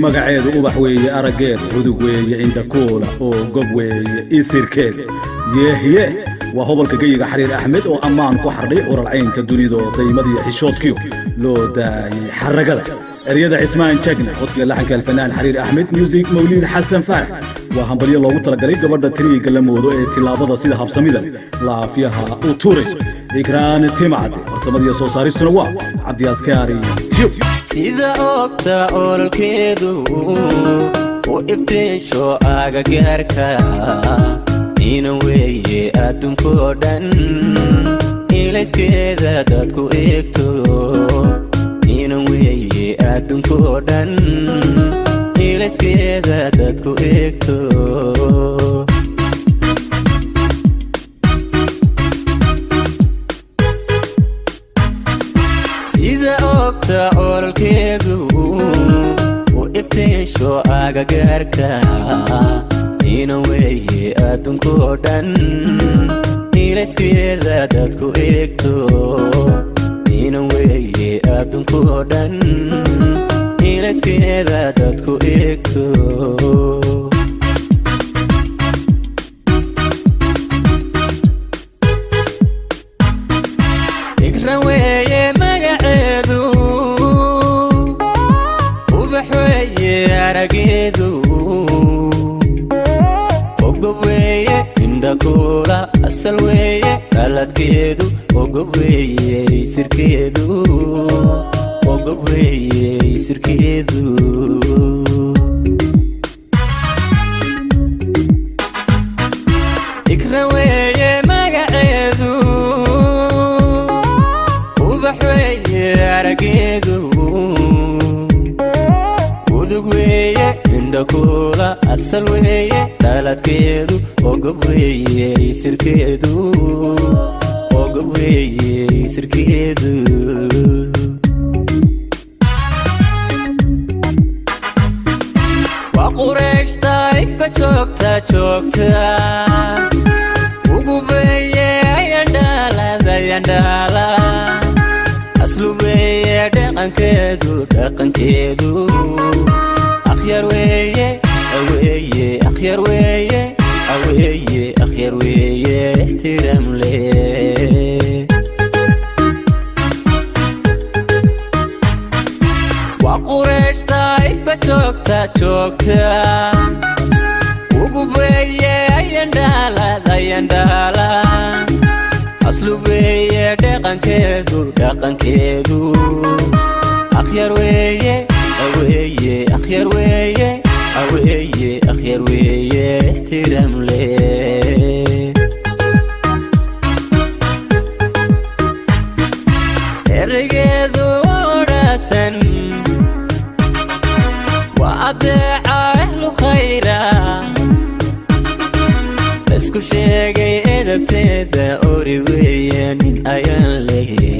magaceedu ubax weeye arageed udug weeye inta koola oo gob weeye isirkeed yeehye waa hobolka geyiga xariir axmed oo ammaan ku xardhay uralcaynta dunidu daymadii xishoodkiyo loo daayay xaragada eriyada cismaan jagna codka laxanka alfanaan xariir axmed music mawlid xasan faarax waa hambalyo loogu talagalay gabadha tiriiga la moodo ee tilaabada sida habsamida laafiyaha u tuurayso ikraan timcad farsamadiyo soo saaristuna waa cabdi askaari sida ogta olkeedu u iftiisho agagaarka ina weeye adduunko dhan ilayskeeda dadku eegto ina weeye adduunko dhan ilayskeeda dadku eegto sida ogta olkeedu u iftiisho agagaarka ina weeye adduunko dhan ilayskeeda dadku eegto ina weeye adduunko dhan ilayskeeda dadku eegto ikran weeye magaceedu ubax weeye arageedu ogob weeye indha koola asal weeye qaladkeedu ogob weeye isirkeedu ogob weeye isirkeedu ikran weeye magaceedu ubax weeye arageedu udug weeye indha koola asal weeye qaladkeedu ogob weeye isirkeedu ogob weeye isirkeedu waa qurayshta ifka joogta ugu weeye ayandhaala aslu weeye dhaqankeedu akhyar weeye aweeye akhyar weeye aweeye akhyar weeye ihtiram le waa qurayshta ifka joogta ugu weeye ayandhaala aslu weeye dhaqankeedu akhyar weeye aweeye akhyar weeye aweeye akhyar weeye ihtiram le ergeedu odhasan waa adeeca ahlu khayra isku sheegay edabteeda ori weeye nin ayaan lehe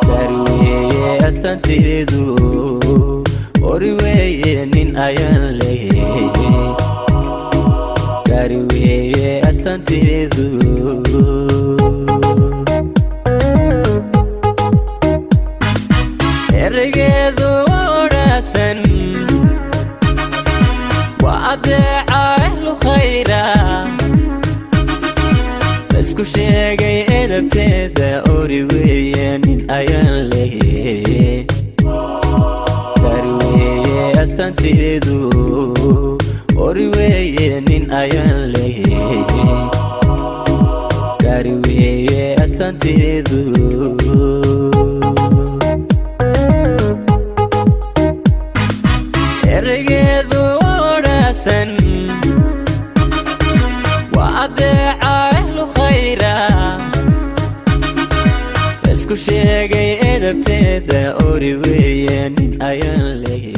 dari weeye astanteedu ori weeye nin ayaan lehe dari weeye astanteedu ergeedu odhasan waa adeeca ahlu khayra isku sheegay edabteeda ori weeye nin ayaan lehe dari weeye astanteedu ori weeye nin ayaan lehe dari weeye astanteedu ergeedu odhasan waa adeeca ahlu khayra isku sheegay edabteeda ori weeye nin ayaan lehe